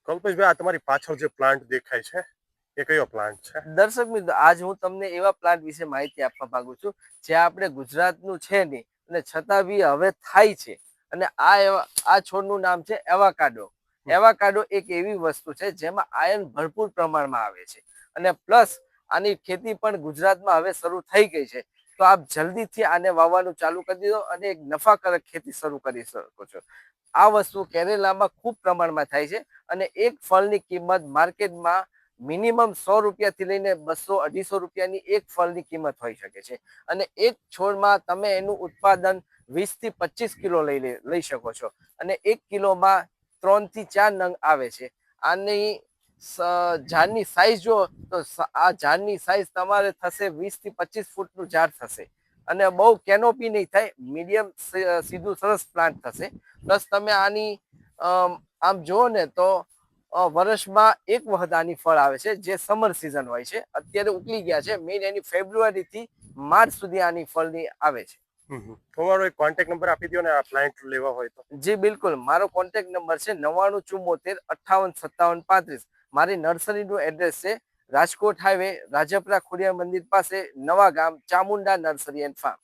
કલ્પેશભાઈ, આ તમારી પાછળ જે પ્લાન્ટ દેખાય છે એ કયો પ્લાન્ટ છે? દર્શક મિત્રો, આજ હું તમને એવા પ્લાન્ટ વિશે માહિતી આપવા માંગુ છું જે આપણે ગુજરાતનું છે નહીં અને છતાં બી હવે થાય છે. અને આ છોડનું નામ છે એવાકાડો. એવાકાડો એક એવી વસ્તુ છે જેમાં આયર્ન ભરપૂર પ્રમાણમાં આવે છે અને પ્લસ આની ખેતી પણ ગુજરાતમાં હવે શરૂ થઈ ગઈ છે. તો આપ જલ્દીથી આને વાવવાનું ચાલુ કરી દો અને એક નફાકારક ખેતી શરૂ કરી શકો છો. આ વસ્તુ કેરેલામાં ખૂબ પ્રમાણમાં થાય છે અને એક ફળની કિંમત માર્કેટમાં મિનિમમ 100 રૂપિયાથી લઈને 200-250 રૂપિયાની એક ફળની કિંમત હોઈ શકે છે. અને એક છોડમાં તમે એનું ઉત્પાદન 20 થી 25 કિલો લઈ શકો છો અને 1 કિલોમાં 3 થી 4 નંગ આવે છે. આની ઝાડની સાઈઝ જો તો આ ઝાડની સાઈઝ તમારે થશે 20 થી 25 ફૂટનું ઝાડ થશે અને બહુ કેનોપી નહીં થાય, મીડિયમ સીધું સરસ પ્લાન્ટ થશે. પ્લસ તમે આની આમ જુઓ ને તો વર્ષમાં એક વખત આની ફળ આવે છે જે સમર સિઝન હોય છે. અત્યારે ઉકલી ગયા છે. મેઇન એની ફેબ્રુઆરી થી માર્ચ સુધી આની ફળની આવે છે. તમારો એક કોન્ટેક્ટ નંબર આપી દો ને આ પ્લાન્ટ લેવા હોય તો. જી બિલકુલ, મારો કોન્ટેક્ટ નંબર છે 9974585735. મારી નર્સરીનું એડ્રેસ છે રાજકોટ હાઈવે રાજપરા ખોડિયાર મંદિર પાસે નવા ગામ ચામુંડા નર્સરી એન્ડ ફાર્મ.